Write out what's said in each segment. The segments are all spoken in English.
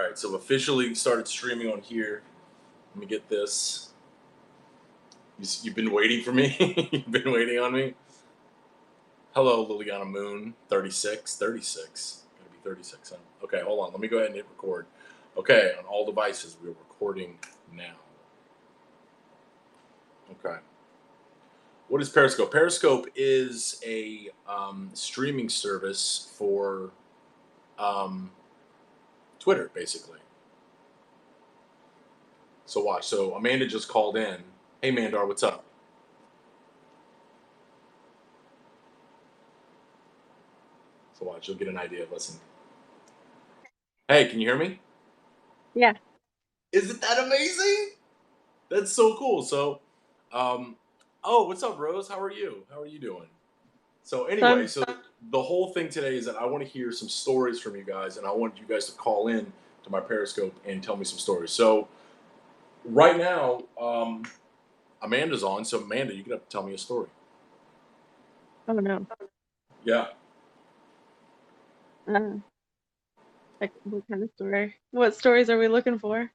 right, so officially started streaming on here. Let me get this. You've been waiting for me? You've been waiting on me? Hello, Liliana Moon, 36. 36. Gotta be 36, huh? Okay, hold on. Let me go ahead and hit record. Okay, on all devices, we're recording now. Okay. What is Periscope? Periscope is a streaming service for um, Twitter, basically. So watch. So Amanda just called in. Hey, Mandar, what's up? So watch. You'll get an idea. Listen. Hey, can you hear me? Yeah. Isn't that amazing? That's so cool. Um, oh, what's up, Rose? How are you? How are you doing? So So anyway, so the whole thing today is that I want to hear some stories from you guys, and I want you guys to call in to my Periscope and tell me some stories. So right now, Amanda's on. So Amanda, you can have to tell me a story. oh no. Yeah. Uh, like what kind of story? What stories are we looking for?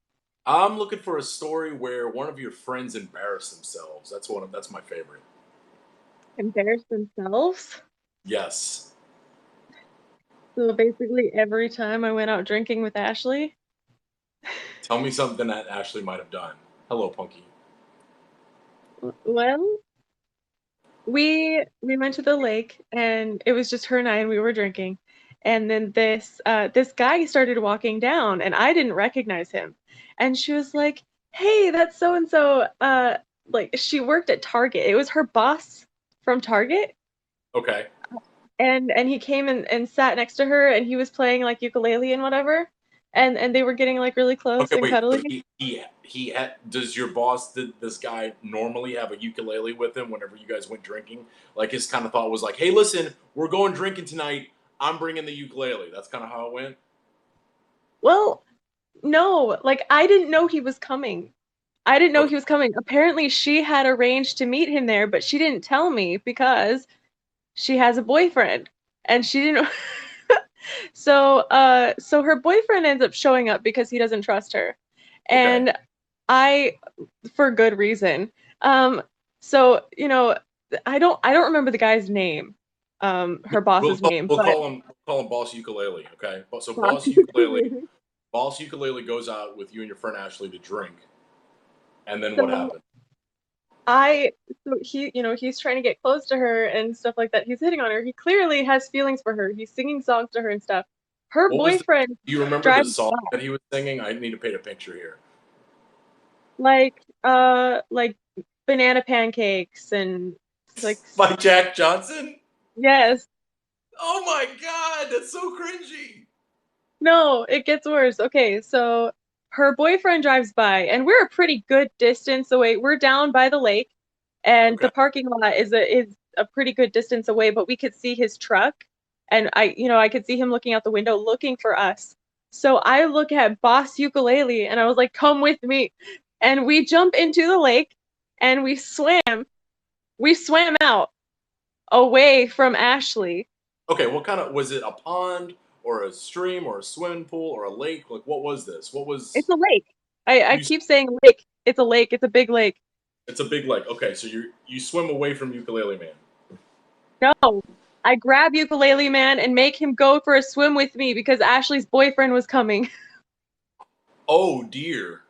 I'm looking for a story where one of your friends embarrassed themselves. That's my favorite. Embarrass themselves? Yes. So basically every time I went out drinking with Ashley. Tell me something that Ashley might have done. Hello, Punky. Well, we went to the lake and it was just her and I and we were drinking. And then this guy started walking down and I didn't recognize him. And she was like, "Hey, that's so and so." Like she worked at Target. It was her boss from Target. Okay. And he came and sat next to her and he was playing like ukulele and whatever. And they were getting like really close Okay, and wait. So cuddly. does your boss, did this guy normally have a ukulele with him whenever you guys went drinking? Like his kind of thought was like, "Hey, listen, we're going drinking tonight. I'm bringing the ukulele." That's kind of how it went. Well, no, like I didn't know he was coming. I didn't know Okay. he was coming. Apparently she had arranged to meet him there, but she didn't tell me because she has a boyfriend and she didn't. So her boyfriend ends up showing up because he doesn't trust her. Okay. And I, for good reason. Um, so I don't remember the guy's name, her boss's name, but We'll call him Boss Ukulele. Okay. So so Boss Ukulele goes out with you and your friend Ashley to drink, and then what happened? I so he's trying to get close to her and stuff like that. He's hitting on her. He clearly has feelings for her. He's singing songs to her and stuff. Her What was the? boyfriend Do you remember the drives song by, that he was singing? I need to paint a picture here. like banana pancakes and like By Jack Johnson. yes. Oh my god, that's so cringy. No, it gets worse. Okay, so her boyfriend drives by, and we're a pretty good distance away. We're down by the lake, and Okay. the parking lot is a pretty good distance away, but we could see his truck, and I could see him looking out the window looking for us. So I look at Boss Ukulele, and I was like, "Come with me," and we jump into the lake, and we swam. We swam out away from Ashley. Okay, what kind of, was it a pond or a stream or a swimming pool or a lake? Like what was this? What It's was a lake. I you keep saying lake. It's a lake. It's a big lake. it's a big lake. Okay, so you swim away from Ukulele Man. No, I grab Ukulele Man and make him go for a swim with me because Ashley's boyfriend was coming. Oh dear.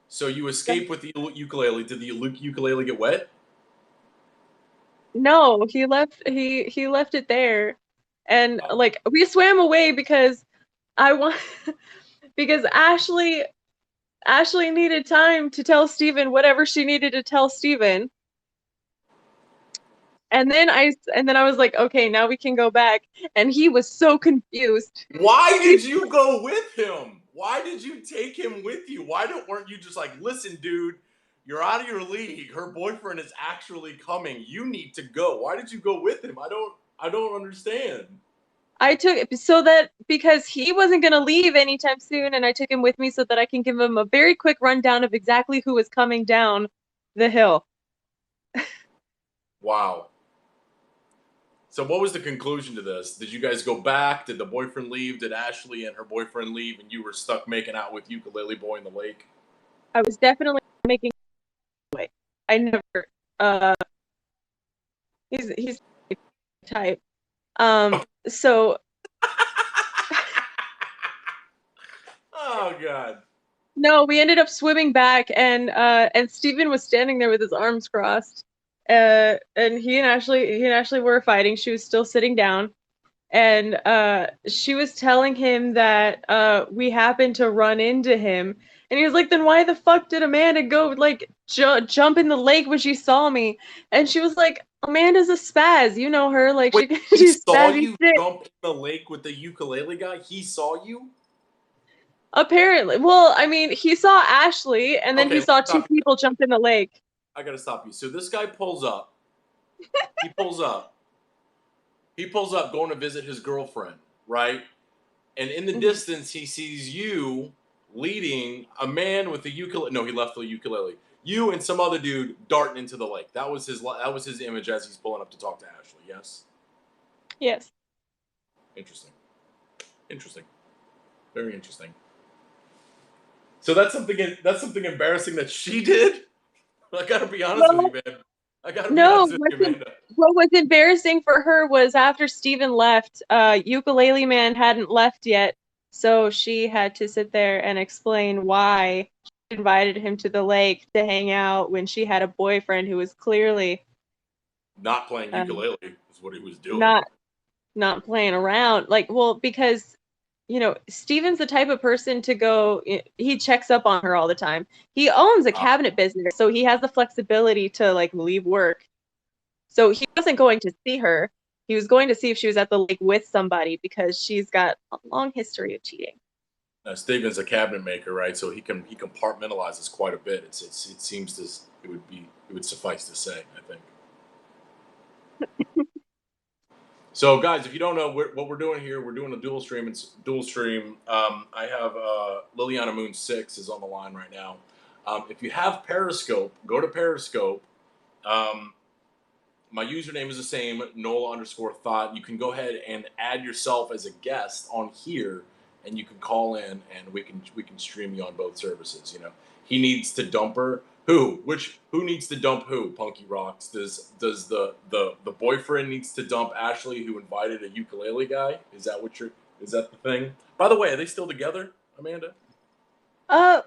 So you escape with the ukulele. Did the ukulele get wet? No, he left it there. And Oh. like we swam away because I want because Ashley needed time to tell Steven whatever she needed to tell Steven. And then I was like, okay, now we can go back. And he was so confused. Why He did you go with him? Why did you take him with you? Weren't you just like, listen, dude, you're out of your league. Her boyfriend is actually coming. You need to go. Why did you go with him? I don't understand. I took so that because he wasn't going to leave anytime soon, and I took him with me so that I can give him a very quick rundown of exactly who was coming down the hill. Wow. So what was the conclusion to this? Did you guys go back? Did the boyfriend leave? Did Ashley and her boyfriend leave, and you were stuck making out with ukulele boy in the lake? I was definitely making away. I never. Uh, he's the type. So Oh God. no, we ended up swimming back, and Steven was standing there with his arms crossed. And he and Ashley were fighting. She was still sitting down, and she was telling him that we happened to run into him, and he was like, "Then why the fuck did Amanda go like jump in the lake when she saw me?" And she was like, "Amanda's a spaz, you know her, like Wait, she he she's saw spazzy you shit." jump in the lake with the ukulele guy? He saw you? Apparently, well, I mean, he saw Ashley, and then Okay, he let me saw two stop you. people jump in the lake. I gotta stop you. So this guy pulls up. He pulls up. He pulls up going to visit his girlfriend, right? And in the Mhm. distance, he sees you leading a man with a ukulele. No, he left the ukulele. You and some other dude darting into the lake. That was his. That was his image as he's pulling up to talk to Ashley. Yes, Yes. interesting. Interesting. Very interesting. So that's something. That's something embarrassing that she did. I gotta be honest with you, Well, man. I gotta be no, honest with you, Amanda. what was embarrassing for her was after Steven left, Ukulele Man hadn't left yet, so she had to sit there and explain why she invited him to the lake to hang out when she had a boyfriend who was clearly Not playing uh, ukulele is what he was doing. not not playing around. Like, well, because Steven's the type of person to go, he checks up on her all the time. He owns a Uh, cabinet business, so he has the flexibility to like leave work. So he wasn't going to see her. He was going to see if she was at the lake with somebody because she's got a long history of cheating. Steven's a cabinet maker, right? So he compartmentalizes quite a bit. It seems to it would suffice to say, I think. So, guys, if you don't know what we're doing here, we're doing a dual stream. It's dual stream. I have Liliana Moon 6 is on the line right now. If you have Periscope, go to Periscope. Um, my username is the same, Nola underscore thought. You can go ahead and add yourself as a guest on here, and you can call in, and we can stream you on both services. He needs to dump her. Who needs to dump who? Punky Rocks. Does the boyfriend needs to dump Ashley, who invited a ukulele guy? Is that the thing? By the way, are they still together, Amanda? Uh,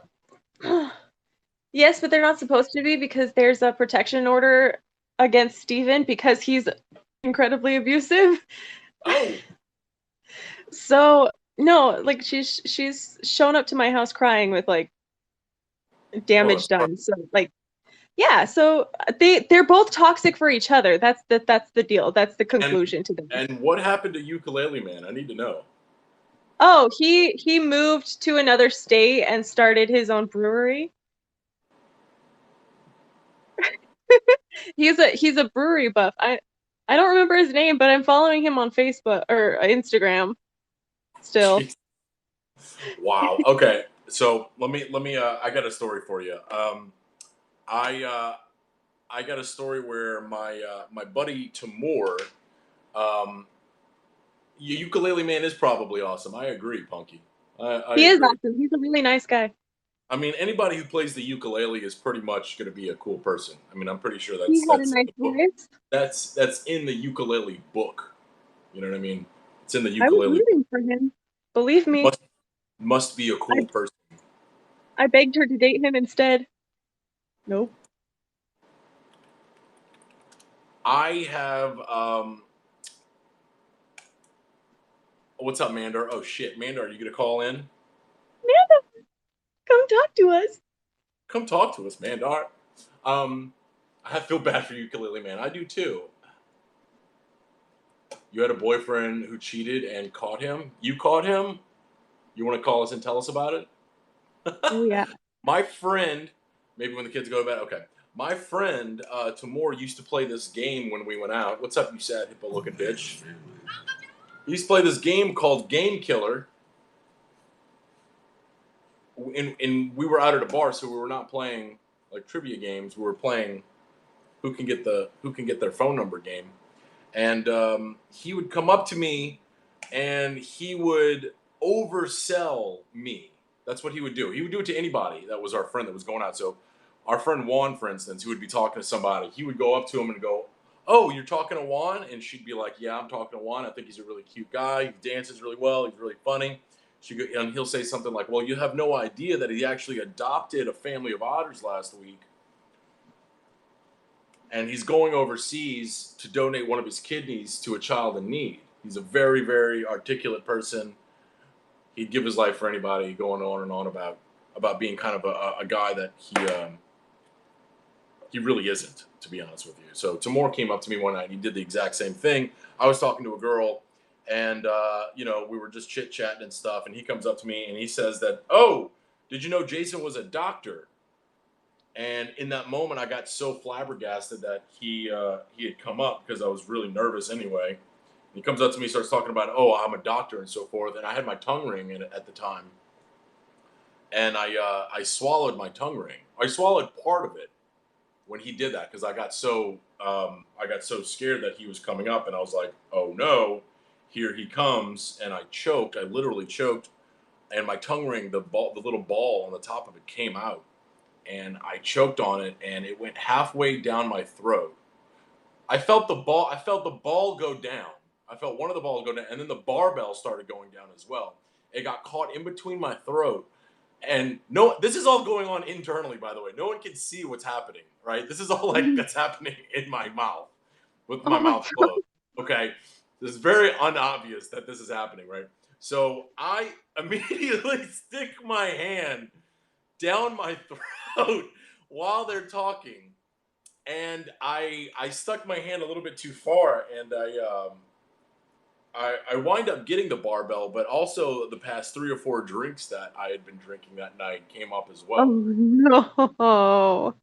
yes, but they're not supposed to be because there's a protection order against Steven because he's incredibly abusive. Oh, So no, like she's shown up to my house crying with like oh, damage that's hard. done. So like yeah, so they're both toxic for each other. That's the deal. That's the And conclusion to this. and what happened to Ukulele Man? I need to know. Oh, he moved to another state and started his own brewery. He's a brewery buff. I don't remember his name, but I'm following him on Facebook or Instagram still. Jeez. Wow. Okay. So let me. I got a story for you. I I got a story where my buddy Timur, um, ukulele man is probably awesome. I agree, Punky. I He is agree. awesome. He's a really nice guy. I mean, anybody who plays the ukulele is pretty much going to be a cool person. I mean, I'm pretty sure He had a that's in nice the book. voice. That's in the ukulele book. You know what I mean? It's in the I was ukulele. rooting for him. Believe me, Must must be a I cool person. I begged her to date him instead. Nope. I have what's up, Mandar? Oh shit, Mandar, are you gonna call in? Amanda, come talk to us. Come talk to us, Mandar. Um, I feel bad for ukulele man. I do too. You had a boyfriend who cheated and caught him. You caught him. You want to call us and tell us about Oh it? yeah. My friend, maybe when the kids go to bed. Okay. My friend Tamor used to play this game when we went out. What's up, you sad hippo looking bitch? He used to play this game called Game Killer, and we were out at a bar, so we were not playing like trivia games. We were playing who can get their phone number game. And he would come up to me and he would oversell me. That's what he would do. He would do it to anybody that was our friend that was going out. So our friend Juan, for instance, who would be talking to somebody, he would go up to him and go, "Oh, you're talking to Juan?" And she'd be like, "Yeah, I'm talking to Juan. I think he's a really cute guy. He dances really well. He's really funny." And he'll say something like, "Well, you have no idea that he actually adopted a family of otters last week, and he's going overseas to donate one of his kidneys to a child in need. He's a very, very articulate person. He'd give his life for anybody." Going on and on about being kind of a guy that he really isn't, to be honest with you. So Tamor came up to me one night and he did the exact same thing. I was talking to a girl and we were just chit chatting and stuff, and he comes up to me and he says that, "Oh, did you know Jason was a doctor?" And in that moment, I got so flabbergasted that he had come up because I was really nervous anyway. He comes up to me, starts talking about, "Oh, I'm a doctor," and so forth. And I had my tongue ring in it at the time, and I swallowed my tongue ring. I swallowed part of it when he did that because I got so scared that he was coming up, and I was like, "Oh no, here he comes!" And I choked. I literally choked, and my tongue ring, the little ball on the top of it, came out, and I choked on it, and it went halfway down my throat. I felt the ball. I felt the ball go down. I felt one of the balls go down, and then the barbell started going down as well. It got caught in between my throat, and no, this is all going on internally, by the way. No one can see what's happening, right? This is all like that's happening in my mouth with my Oh my mouth closed. Okay, it's very unobvious that this is happening, right? So I immediately stick my hand down my throat while they're talking, and I stuck my hand a little bit too far, and I wind up getting the barbell, but also the past 3 or 4 drinks that I had been drinking that night came up as Oh well. no.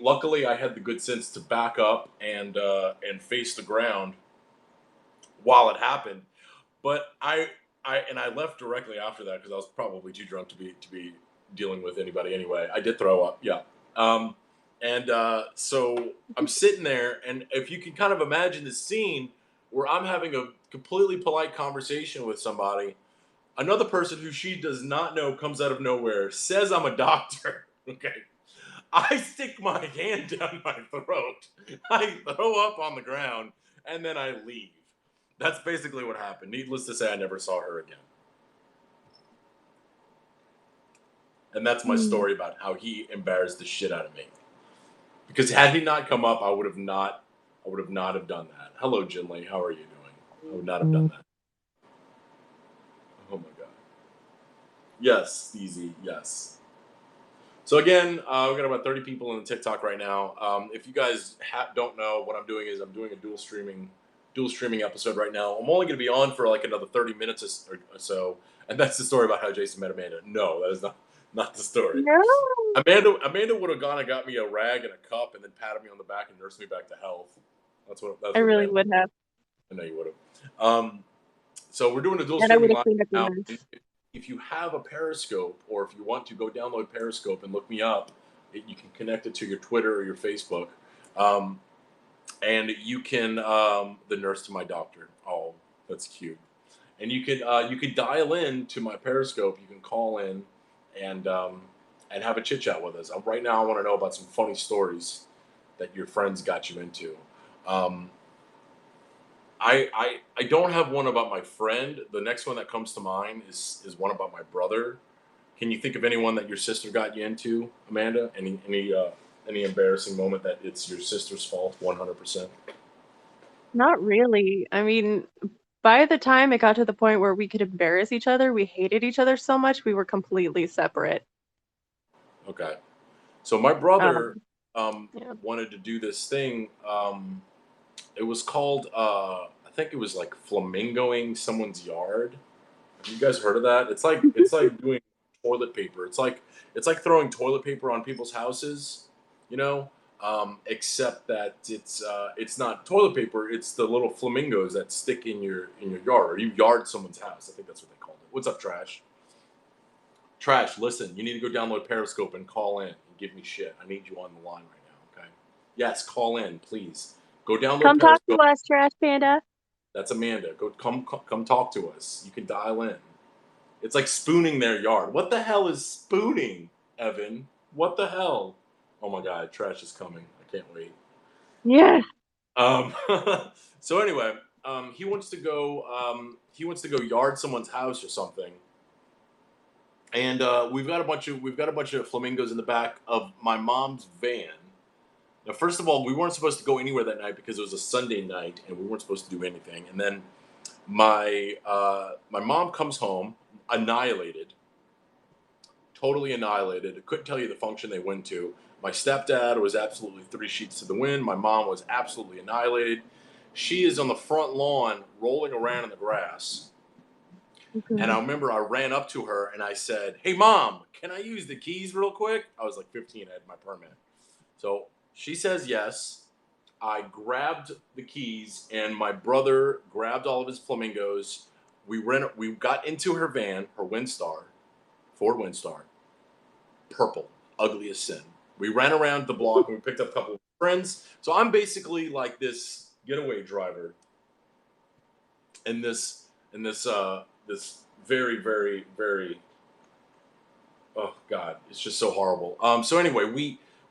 Luckily, I had the good sense to back up and face the ground while it happened. But I left directly after that because I was probably too drunk to be dealing with anybody anyway. I did throw up, yeah. Um, and so I'm sitting there, and if you can kind of imagine the scene where I'm having a completely polite conversation with somebody, another person who she does not know comes out of nowhere, says I'm a doctor. Okay, I stick my hand down my throat, I throw up on the ground, and then I leave. That's basically what happened. Needless to say, I never saw her again. And that's my Mm. story about how he embarrassed the shit out of me. Because had he not come up, I would have not have done that. Hello, Jinley. How are you doing? I would not have done that. Oh my god. Yes, easy. Yes. So again, we've got about 30 people on the TikTok right now. If you guys don't know, what I'm doing is I'm doing a dual streaming episode right now. I'm only going to be on for like another 30 minutes or so, and that's the story about how Jason met Amanda. No, that is not the story. No. Amanda would have gone and got me a rag and a cup, and then patted me on the back and nursed me back to health. That's I what really Amanda. would have. I know you would have. So we're doing a dual And I would streaming have live cleaned up your now. mess. If you have a Periscope, or if you want to go download Periscope and look me up, you can connect it to your Twitter or your Facebook, um, and you can the nurse to my doctor. Oh, that's cute. And you can dial in to my Periscope. You can call in and have a chit chat with us. Right now, I want to know about some funny stories that your friends got you into. Um, I don't have one about my friend. The next one that comes to mind is one about my brother. Can you think of anyone that your sister got you into, Amanda? Any embarrassing moment that it's your sister's fault, 100%? Not really. I mean, by the time it got to the point where we could embarrass each other, we hated each other so much we were completely separate. Okay. So my brother Um, yeah. wanted to do this thing. It was called I think it was like flamingoing someone's yard. Have you guys heard of that? It's like doing toilet paper. It's like throwing toilet paper on people's houses, you know. Except that it's not toilet paper. It's the little flamingos that stick in your yard, or you yard someone's house. I think that's what they called it. What's up, Trash? Trash, listen. You need to go download Periscope and call in and give me shit. I need you on the line right now. Okay? Yes, call in, please. Go download Come talk to Periscope. us, Trash Panda. That's Amanda. Go come talk to us. You can dial in. It's like spooning their yard. What the hell is spooning, Evan? What the hell? Oh my god, trash is coming. I can't wait. Yes. Um, so anyway, he wants to go. He wants to go yard someone's house or something. And we've got a bunch of flamingos in the back of my mom's van. Now, first of all, we weren't supposed to go anywhere that night because it was a Sunday night and we weren't supposed to do anything. And then my mom comes home annihilated, totally annihilated. Couldn't tell you the function they went to. My stepdad was absolutely three sheets to the wind. My mom was absolutely annihilated. She is on the front lawn rolling around in the grass. And I Okay. remember I ran up to her and I said, "Hey, mom, can I use the keys real quick?" I was like 15, I had my permit. So she says yes. I grabbed the keys and my brother grabbed all of his flamingos. We got into her van, her Windstar, Ford Windstar, purple, ugly as sin. We ran around the block and we picked up a couple of friends. So I'm basically like this getaway driver in this very, very, very, oh god, it's just so horrible. So anyway,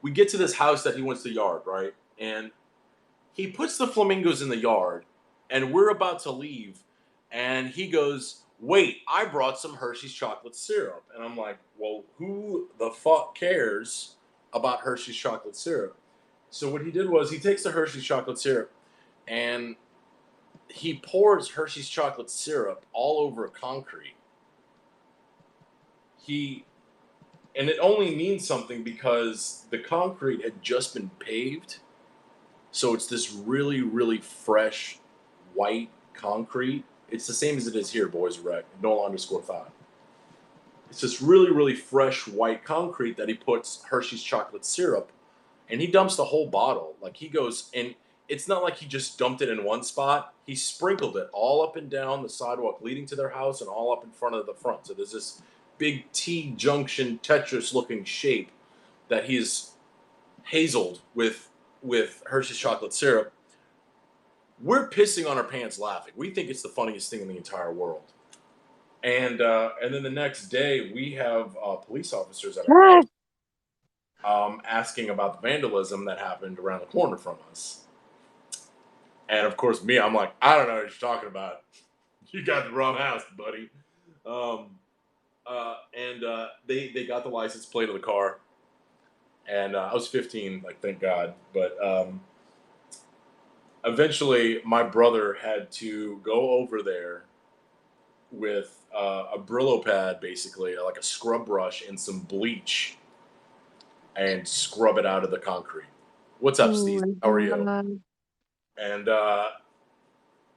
we get to this house that he wants to yard, right? And he puts the flamingos in the yard, and we're about to leave, and he goes, "Wait, I brought some Hershey's chocolate syrup." And I'm like, "Well, who the fuck cares about Hershey's chocolate syrup?" So what he did was he takes the Hershey's chocolate syrup and he pours Hershey's chocolate syrup all over concrete. He And it only means something because the concrete had just been paved. So it's this really, really fresh white concrete. It's the same as it is here, boys rec, no underscore five. It's this really, really fresh white concrete that he puts Hershey's chocolate syrup and he dumps the whole bottle. Like he goes and it's not like he just dumped it in one spot. He sprinkled it all up and down the sidewalk leading to their house and all up in front of the front. So there's this big T junction Tetris looking shape that he's hazeled with Hershey's chocolate syrup. We're pissing on our pants laughing. We think it's the funniest thing in the entire world. And then the next day we have police officers at our house Yes. asking about the vandalism that happened around the corner from us. And of course, me, I'm like, I don't know what you're talking about. You got the wrong house, buddy. And they got the license plate of the car, and I was 15, like thank God. But eventually, my brother had to go over there with a Brillo pad, basically like a scrub brush and some bleach, and scrub it out of the concrete. What's up, Oh Steve? my How are you? God. And uh,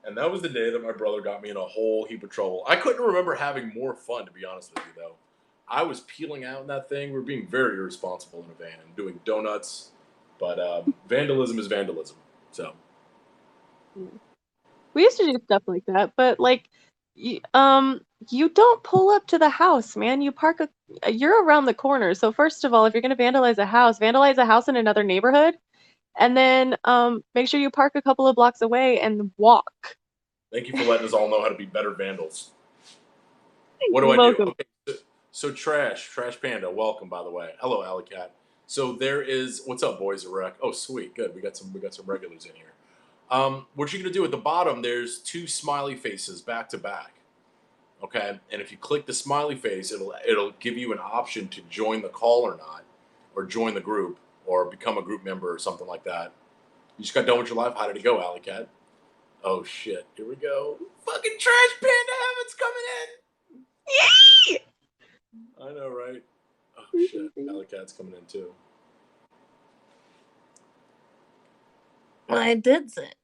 and that was the day that my brother got me in a whole heap of trouble. I couldn't remember having more fun, to be honest with you, though. I was peeling out in that thing. We were being very irresponsible in a van, doing donuts. But vandalism is vandalism. So Yeah. We used to do stuff like that, but like, you, you don't pull up to the house, man. You're around the corner. So first of all, if you're gonna vandalize a house in another neighborhood, and then make sure you park a couple of blocks away and walk. thank you for letting us all know how to be better vandals. What do You're I do? welcome. Okay, so Trash Panda, welcome by the way. Hello, Alley Cat. So there is what's up, boys of rec. Oh, sweet, good. We got some regulars in here. What you're gonna do at the bottom? There's two smiley faces back to back. Okay, and if you click the smiley face, it'll give you an option to join the call or not, or join the group, or become a group member or something like that. You just got done with your life. How did it go, Alley Cat? Oh shit, here we go. Fucking Trash Panda Heaven's coming Yay! in. I know, right? Oh shit, Alley Cat's coming in too. I did it.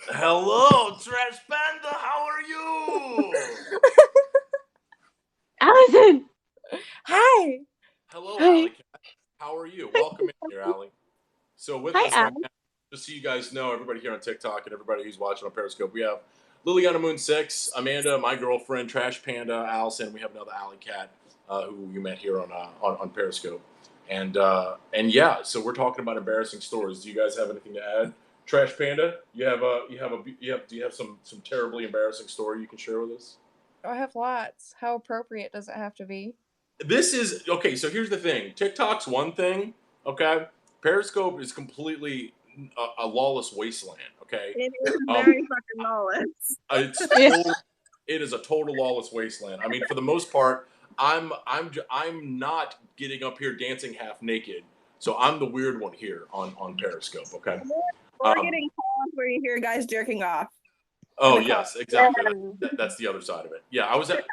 Hello, Trash Panda. How are you? Allison! Hi. Hello, Hi. Alley Cat. How are you? Welcome in here, Alley. So with Hi, us right Al. now, just so you guys know, everybody here on TikTok and everybody who's watching on Periscope, we have Liliana Moon 6, Amanda, my girlfriend, Trash Panda, Allison. We have another Alley Cat who you met here on Periscope. And yeah, so we're talking about embarrassing stories. Do you guys have anything to add? Trash Panda, do you have some terribly embarrassing story you can share with us? I have lots. How appropriate does it have to be? This is okay. So here's the thing: TikTok's one thing, okay. Periscope is completely a lawless wasteland, okay. It is Um, very fucking lawless. it's Yeah. total. It is a total lawless wasteland. I mean, for the most part, I'm not getting up here dancing half naked, so I'm the weird one here on Periscope, okay. Or Um, getting calls where you hear guys jerking off. Oh in the car. yes, exactly. That's the other side of it. Yeah, I was at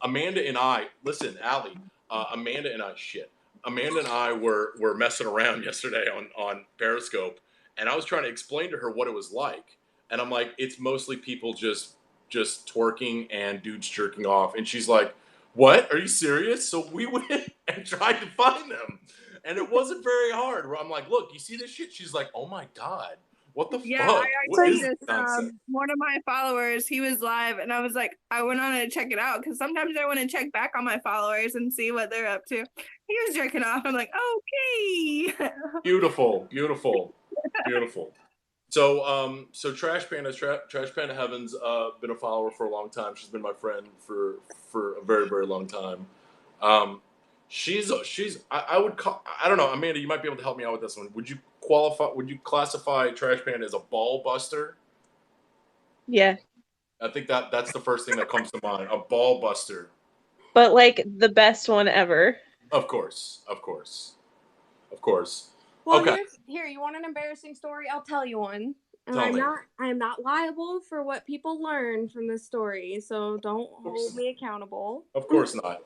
Amanda and I. Listen, Allie. Amanda and I. Shit. Amanda and I were messing around yesterday on Periscope, and I was trying to explain to her what it was like, and I'm like, it's mostly people just twerking and dudes jerking off, and she's like, "What? Are you serious?" So we went and tried to find them, and it wasn't very hard. I'm like, "Look, you see this shit?" She's like, "Oh my god." What the Yeah, fuck? I What sent is this this. nonsense? One of my followers, he was live, and I was like, I went on to check it out because sometimes I want to check back on my followers and see what they're up to. He was jerking off. I'm like, okay. Beautiful, beautiful, beautiful. So Trash Panda, Trash Panda Heaven's been a follower for a long time. She's been my friend for a very very long time. Um, she's I would call I don't know, Amanda. You might be able to help me out with this one. Would you qualify? Would you classify Trash Panda as a ball buster? Yeah. I think that's the first thing that comes to mind. A ball buster. But like the best one ever. Of course, of course, of course. Well, Okay, here. You want an embarrassing story? I'll tell you one. And tell me. I'm not liable for what people learn from this story, so don't hold me accountable. Of course not.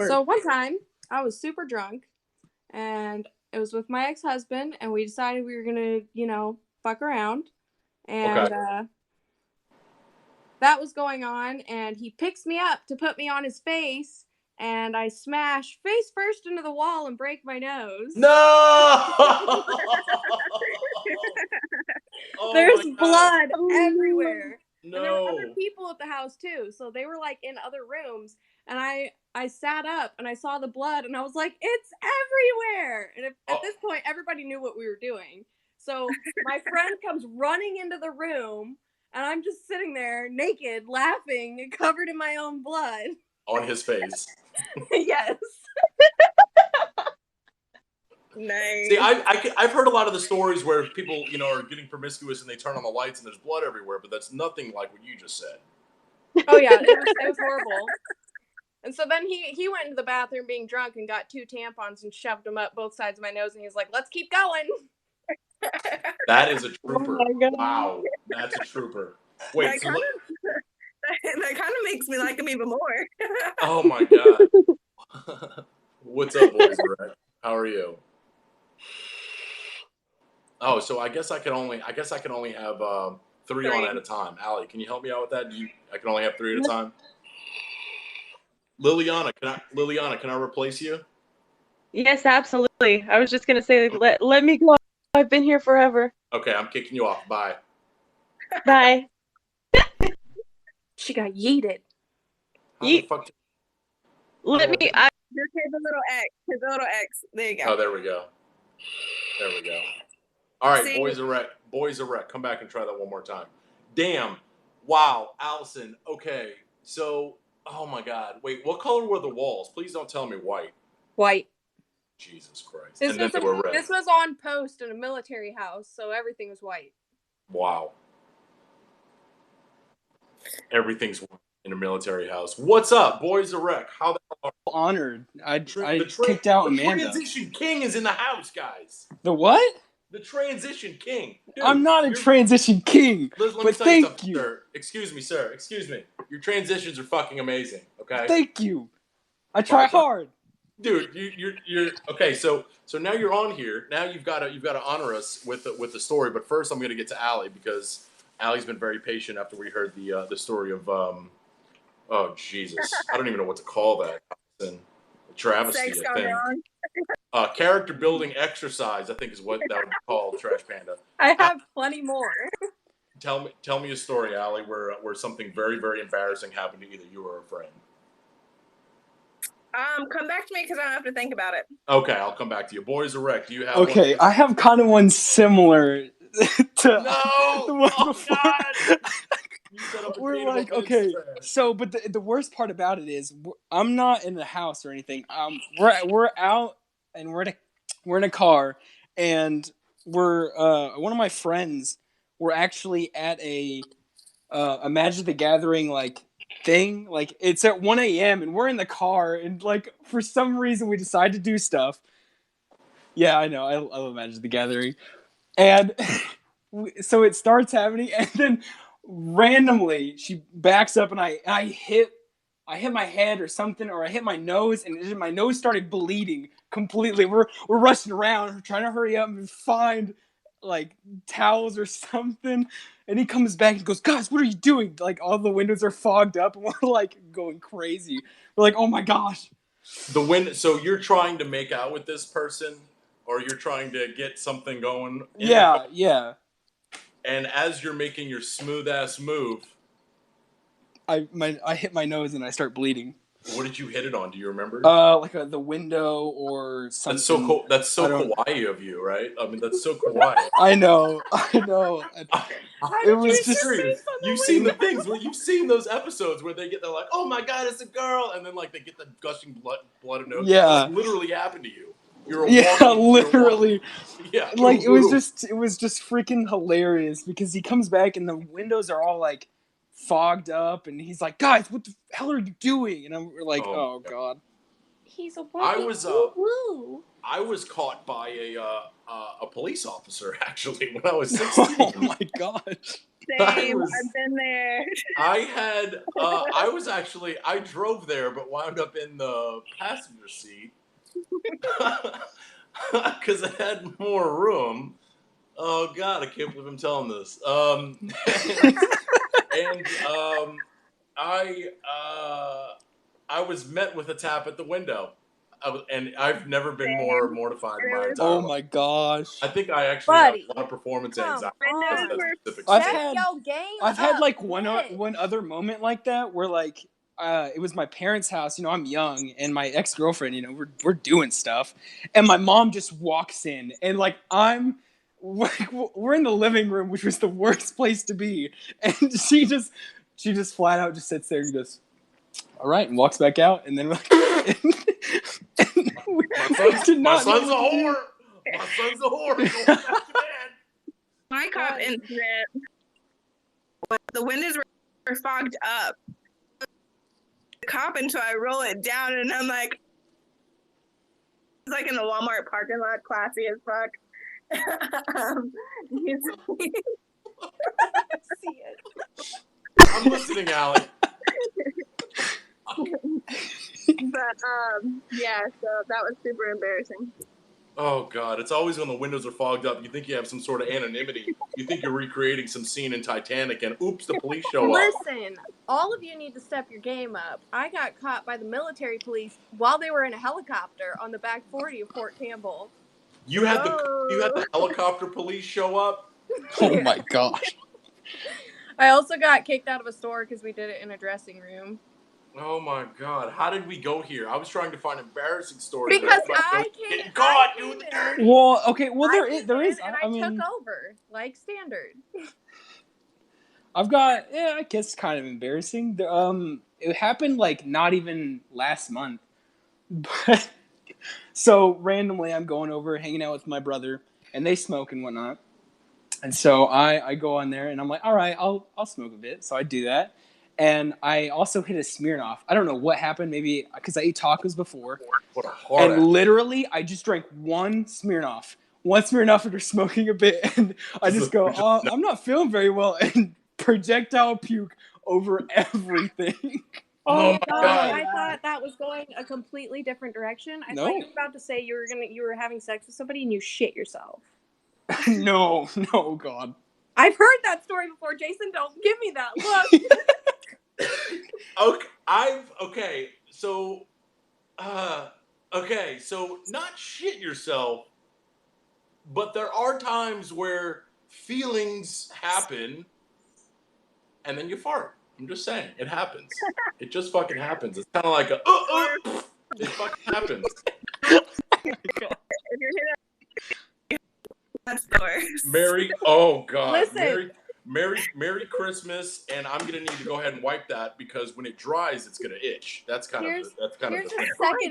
So one time I was super drunk, and it was with my ex-husband, and we decided we were gonna, fuck around, and that was going on, and he picks me up to put me on his face, and I smash face first into the wall and break my nose. No! Oh There's my God. blood everywhere. No. And there were other people at the house too, so they were like in other rooms, and I sat up and I saw the blood, and I was like, it's everywhere. And at this point, everybody knew what we were doing. So my friend comes running into the room, and I'm just sitting there naked, laughing, and covered in my own blood. On his face. Yes. Nice. See, I've heard a lot of the stories where people, are getting promiscuous and they turn on the lights and there's blood everywhere, but that's nothing like what you just said. Oh yeah, it was horrible. And so then he went into the bathroom being drunk and got 2 tampons and shoved them up both sides of my nose, and he was like, "Let's keep going." That is a trooper. Oh my God. Wow, that's a trooper. Wait, that kind of makes me like him even more. Oh my God. What's up, boys? How are you? Oh, so I guess I can only have 3 on at a time. Allie, can you help me out with that? I can only have 3 at a time. Liliana, can I replace you? Yes, absolutely. I was just gonna say, let me go. I've been here forever. Okay, I'm kicking you off. Bye. Bye. She got yeeted. How the fuck? Let me. Just hit the little X. Hit the little X. There you go. Oh, there we go. There we go. All right, See? boys are wreck. Boys are wreck. Come back and try that one more time. Damn. Wow, Allison. Okay, so, oh my God. Wait, what color were the walls? Please don't tell me white. White. Jesus Christ. This And then they were red. was on post in a military house, so everything was white. Wow. Everything's white in a military house. What's up, boys are wreck? How the hell are Honored. I the kicked out the Amanda. transition king is in the house, guys. The what? The transition king. Dude, I'm not a transition king. Let me but tell you thank something, you. sir. Excuse me, sir. Excuse me. Your transitions are fucking amazing. Okay. Thank you. I try hard. Dude, you're okay. So now you're on here. Now you've got to honor us with the story. But first, I'm going to get to Allie because Allie's been very patient after we heard the story of oh Jesus, I don't even know what to call that. And travesty, Sex I gone think. wrong. Character building exercise, I think, is what that would be called. Trash Panda. I have plenty more. Tell me a story, Allie, where something very very embarrassing happened to either you or a friend. Come back to me because I don't have to think about it. Okay, I'll come back to you. Boys are wreck. Do you have Okay, one? I have kind of one similar to No! the one Oh, before. God! You set up a We're dateable like, fence okay, trash. so, but the worst part about it is, I'm not in the house or anything. We're out and we're in a car, and we're one of my friends. We're actually at a Magic the Gathering like thing. Like it's at 1 a.m. and we're in the car, and like for some reason we decide to do stuff. Yeah, I know. I love Magic the Gathering, and so it starts happening, and then randomly she backs up, and I hit my head or something, or I hit my nose, and my nose started bleeding completely. We're rushing around trying to hurry up and find like towels or something, and he comes back and goes, "Guys, what are you doing?" Like all the windows are fogged up, and we're like going crazy. We're like, "Oh my gosh!" So you're trying to make out with this person, or you're trying to get something going in the car, Yeah. and as you're making your smooth ass move, I hit my nose and I start bleeding. what did you hit it on? Do you remember? Like the window or something. That's so cool. That's so kawaii of you, right? I mean, that's so kawaii. I know. It was just. You've seen the things where you've seen those episodes where they're like, "Oh my god, it's a girl," and then like they get the gushing blood of nose. Yeah. That literally happened to you. Literally. Yeah. Like it was just freaking hilarious because he comes back and the windows are all like fogged up, and he's like, "Guys, what the hell are you doing?" And I'm like, "Oh god." He's a I was caught by a police officer actually when I was 16. Oh my gosh. Same. I've been there. I drove there, but wound up in the passenger seat because I had more room. Oh God, I can't believe I'm telling this. I was met with a tap at the window, and I've never been more mortified in my entire life. Oh my gosh. I think I actually have a lot of performance anxiety. I've had like one other moment like that where like it was my parents' house. You know, I'm young, and my ex-girlfriend. You know, we're doing stuff, and my mom just walks in, and like we're in the living room, which was the worst place to be, and she just flat out just sits there and goes, "All right," and walks back out, and then we're like, my son's a whore. My son's a whore. Going back to bed. My cop incident. The windows were fogged up. The cop until I roll it down, and I'm like, it's like in the Walmart parking lot, classy as fuck. See it. I'm listening, Allie. But yeah, so that was super embarrassing. Oh God, it's always when the windows are fogged up. You think you have some sort of anonymity. You think you're recreating some scene in Titanic, and oops, the police show up. Listen, all of you need to step your game up. I got caught by the military police while they were in a helicopter on the back 40 of Fort Campbell. You had the helicopter police show up. Oh my gosh. I also got kicked out of a store because we did it in a dressing room. Oh my God, how did we go here? I was trying to find embarrassing stories. Because I came getting caught in, doing the dirty. Well, okay. Well, there is. and I took over like standard. I've got, I guess, kind of embarrassing. It happened like not even last month, but so randomly I'm going over hanging out with my brother, and they smoke and whatnot, and so I go on there and I'm like, all right, I'll smoke a bit. So I do that, and I also hit a Smirnoff. I don't know what happened, maybe because I ate tacos before. What a hard and literally I just drank one Smirnoff after smoking a bit, and I just go, I'm not feeling very well, and projectile puke over everything. Oh my God. I thought that was going a completely different direction. I thought you were about to say you were having sex with somebody and you shit yourself. No, God. I've heard that story before. Jason, don't give me that look. So not shit yourself, but there are times where feelings happen and then you fart. I'm just saying, it happens. It just fucking happens. It's kind of like it fucking happens. If you're hitting, that's Merry, oh God, Listen. Merry Christmas, and I'm gonna need to go ahead and wipe that because when it dries, it's gonna itch. That's kind of Here's the a thing.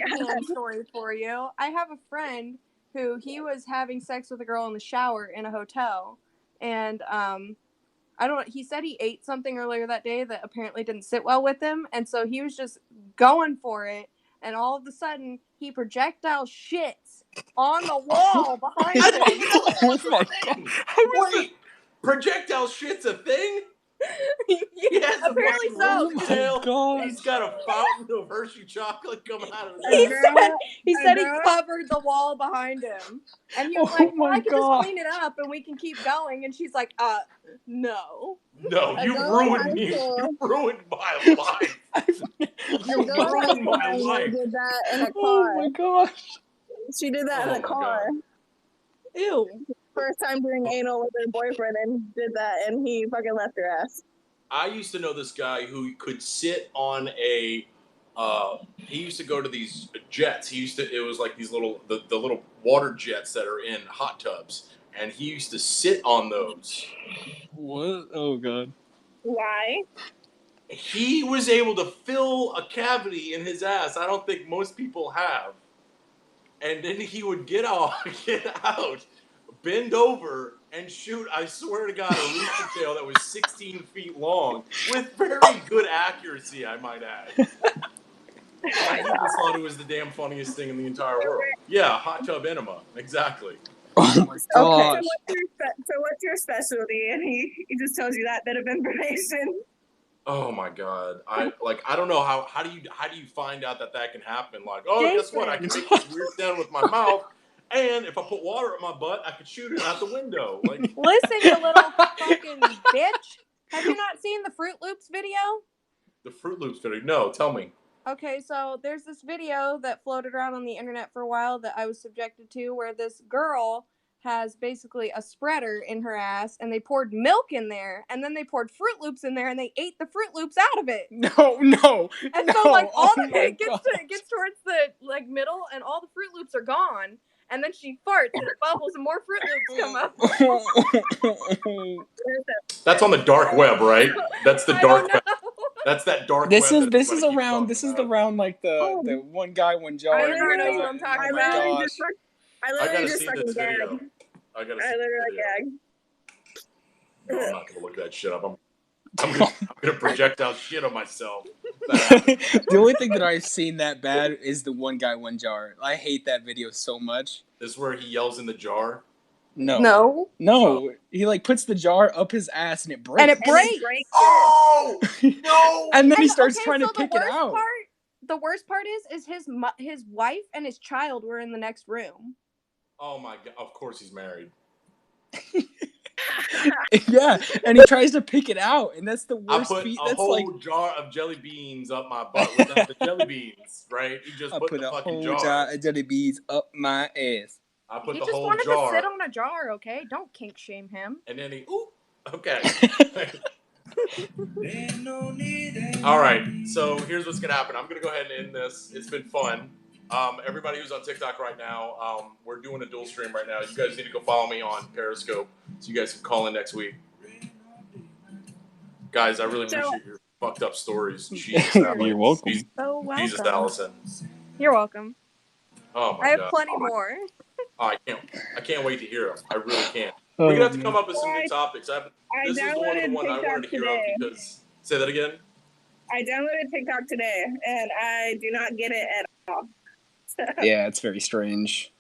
second-hand story for you. I have a friend who he was having sex with a girl in the shower in a hotel, and he said he ate something earlier that day that apparently didn't sit well with him, and so he was just going for it, and all of a sudden he projectile shits on the wall behind him. Oh my God! Wait, projectile shit's a thing? He has a Apparently fucking so. rooster tail. God. He's got a fountain of Hershey chocolate coming out of his He ass. said he covered the wall behind him, and he was Oh like, "Well, my I can God. just clean it up and we can keep going." And she's like, "No." No, A you girl in ruined high me. school- You ruined my life. A You girl in high ruined school my I knew life. did that in a Oh car. my gosh! She did that in Oh a my car. God. Ew. First time doing anal with her boyfriend and did that, and he fucking left her ass. I used to know this guy who could sit on a. He used to go to these jets. It was like these the little water jets that are in hot tubs, and he used to sit on those. What? Oh God! Why? He was able to fill a cavity in his ass. I don't think most people have. And then he would get out, bend over, and shoot, I swear to God, a rooster tail that was 16 feet long with very good accuracy, I might add. And he just thought it was the damn funniest thing in the entire world. Yeah, hot tub enema. Exactly. Oh my gosh! So what's your specialty? And he just tells you that bit of information. Oh my God. I don't know how do you find out that can happen? Like, oh, guess what? I can make this weird sound with my mouth, and if I put water in my butt, I could shoot it out the window. Like, Listen, you little fucking bitch. Have you not seen the Fruit Loops video? the Fruit Loops video. No, tell me. Okay, so there's this video that floated around on the internet for a while that I was subjected to where this girl has basically a spreader in her ass and they poured milk in there and then they poured Fruit Loops in there and they ate the Fruit Loops out of it. No. And so like all Oh my it gets towards the like middle and all the Fruit Loops are gone. And then she farts and it bubbles and more Fruit Loops come up. That's on the dark web, right? That's the dark web. know. That's that dark This web. is that this is everybody keeps around talking this is about. around like the one guy, one jar. I literally knows what I'm talking I about. literally Gosh. just fuck- I I literally gotta just see fucking this video. gagged. I gotta I see literally this video. gagged. No, I'm not gonna look that shit up. I'm gonna projectile shit on myself. The only thing that I've seen that bad is the one guy, one jar. I hate that video so much. This is where he yells in the jar. No. He like puts the jar up his ass and it breaks. And it breaks. Oh no! And then he starts trying to so pick it out. The worst part is his wife and his child were in the next room. Oh my God! Of course he's married. Yeah, and he tries to pick it out, and that's the I worst. put a That's whole like jar of jelly beans up my butt without the jelly beans, right? He just I put put the a fucking whole jar of jelly beans up my ass. I put He the just whole wanted jar. to sit on a jar, okay? Don't kink shame him. And then he, ooh, okay. All right, so here's what's gonna happen. I'm gonna go ahead and end this. It's been fun. Everybody who's on TikTok right now, we're doing a dual stream right now. You guys need to go follow me on Periscope so you guys can call in next week. Guys, I really appreciate your fucked up stories. Jesus, You're welcome. So welcome. Jesus, Allison. You're welcome. Oh my God. I have plenty more. Oh, I can't wait to hear them. I really can't. We're gonna have to come up with some new topics. This is one of the ones I wanted to hear of because. Say that again. I downloaded TikTok today, and I do not get it at all. Yeah, it's very strange.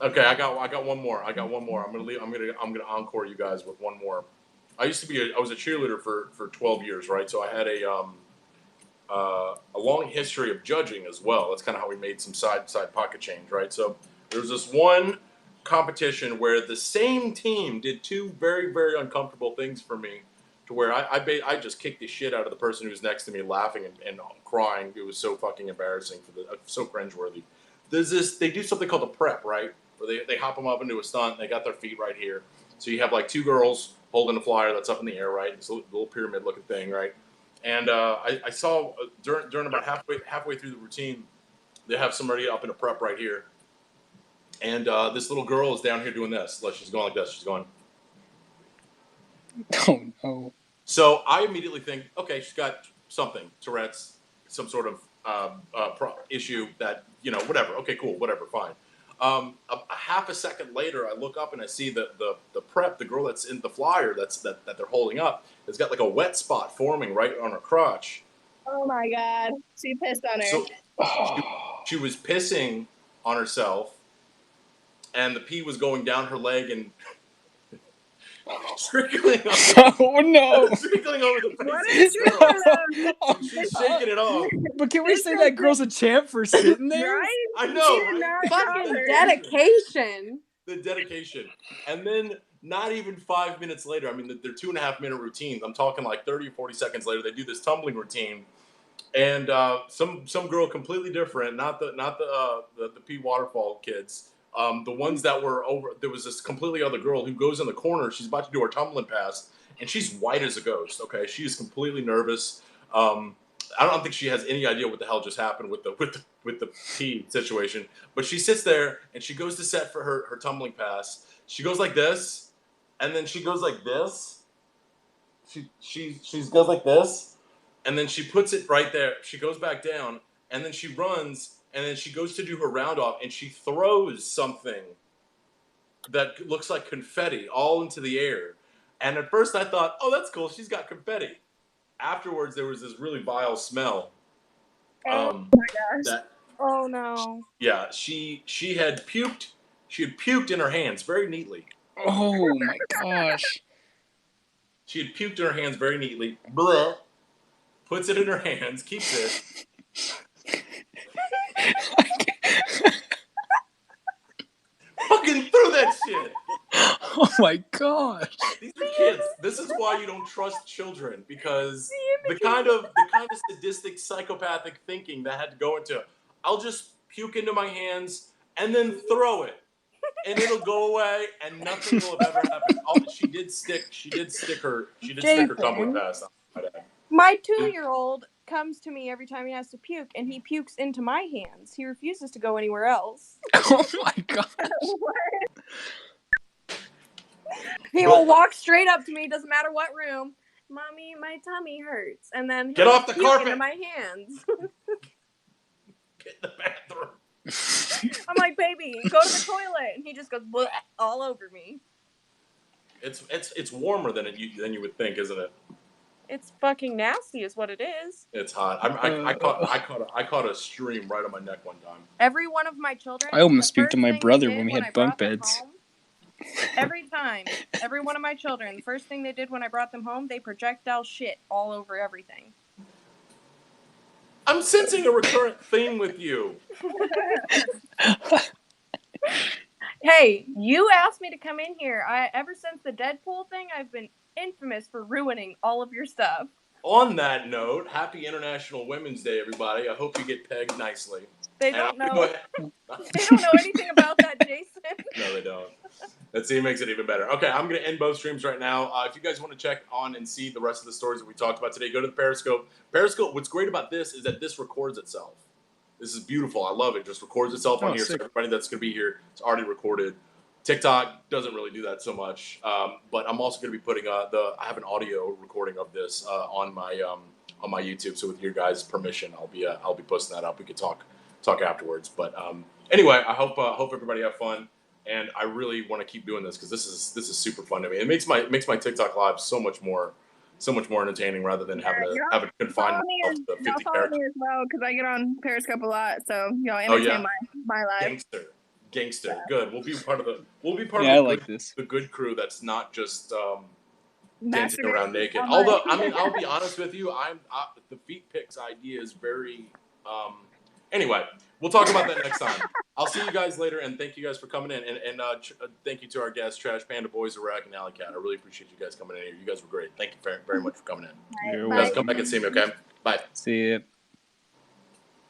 Okay, I got one more. I'm gonna encore you guys with one more. I was a cheerleader for 12 years, right? So I had a long history of judging as well. That's kind of how we made some side pocket change, right? So there was this one competition where the same team did two very, very uncomfortable things for me, to where I just kicked the shit out of the person who was next to me, laughing and crying. It was so fucking embarrassing, so cringeworthy. They do something called a prep, right? Where they hop them up into a stunt, and they got their feet right here. So you have like two girls holding a flyer that's up in the air, right? It's a little pyramid looking thing, right? And I saw during about halfway through the routine, they have somebody up in a prep right here. And this little girl is down here doing this. Like, she's going like this. She's going. Oh no. So I immediately think, okay, she's got something, Tourette's, some sort of issue that, whatever. Okay, cool, whatever, fine. A half a second later, I look up and I see the prep, the girl that's in the flyer that they're holding up, has got like a wet spot forming right on her crotch. Oh my God. She pissed on her. So she was pissing on herself, and the pee was going down her leg and trickling Oh no! trickling over the face. What is this? She's shaking it off. But can we say that girl's a champ for sitting there? Right? I know, She did right? not Fucking bother. dedication. The dedication. And then not even 5 minutes later, I mean, they're 2.5 minute routines. I'm talking like 30 or 40 seconds later, they do this tumbling routine. And some girl completely different, not the P Waterfall kids. The ones that were over, there was this completely other girl who goes in the corner. She's about to do her tumbling pass, and she's white as a ghost. Okay, she is completely nervous. I don't think she has any idea what the hell just happened with the pee situation. But she sits there and she goes to set for her tumbling pass. She goes like this, and then she goes like this. She goes like this, and then she puts it right there. She goes back down, and then she runs, and then she goes to do her round off, and she throws something that looks like confetti all into the air. And at first I thought, oh, that's cool. She's got confetti. Afterwards, there was this really vile smell. Oh my gosh. That, Oh no. yeah, she had puked. She had puked in her hands very neatly. Oh my gosh. She had puked in her hands very neatly. Blah. Puts it in her hands, keeps it. Fucking threw that shit. Oh my gosh. These are kids. This is why you don't trust children, because the kind of sadistic, psychopathic thinking that had to go into, I'll just puke into my hands and then throw it, and it'll go away, and nothing will have ever happened. She did stick her tumbling pass on my dad. My 2-year-old comes to me every time he has to puke, and he pukes into my hands. He refuses to go anywhere else. Oh my gosh. He will walk straight up to me, doesn't matter what room. Mommy, my tummy hurts. And then Get off the puke carpet! into my hands. Get in the bathroom. I'm like, baby, go to the toilet. And he just goes bleh, all over me. It's warmer than you would think, isn't it? It's fucking nasty is what it is. It's hot. I caught a stream right on my neck one time. Every one of my children. I almost puked on my brother when we had bunk beds. Every time. Every one of my children. The first thing they did when I brought them home, they projectile shit all over everything. I'm sensing a recurrent theme with you. Hey, you asked me to come in here. Ever since the Deadpool thing, I've been infamous for ruining all of your stuff. On that note, happy International Women's Day, everybody. I hope you get pegged nicely. They don't know. They don't know anything about that, Jason. No, they don't. That scene makes it even better. Okay, I'm going to end both streams right now. If you guys want to check on and see the rest of the stories that we talked about today, go to the Periscope. Periscope, what's great about this is that this records itself. This is beautiful. I love it. It just records itself on here. Sick. So everybody that's going to be here, it's already recorded. TikTok doesn't really do that so much. But I'm also going to be putting I have an audio recording of this on my YouTube. So with your guys' permission, I'll be posting that up. We could talk afterwards. But anyway, I hope everybody have fun. And I really want to keep doing this because this is super fun to me. It makes my TikTok live so much more entertaining rather than having to confine myself to 50 follow me characters. as well because I get on Periscope a lot, so y'all entertain my life. Gangster. Good. We'll be part of the good crew that's not just dancing around naked. Although I'll be honest with you, the feet pics idea is very. Anyway, we'll talk about that next time. I'll see you guys later, and thank you guys for coming in. And thank you to our guests, Trash Panda Boys, Iraq, and Alley Cat. I really appreciate you guys coming in here. You guys were great. Thank you very, very much for coming in. You're You guys come back and see me, okay? Bye. See ya.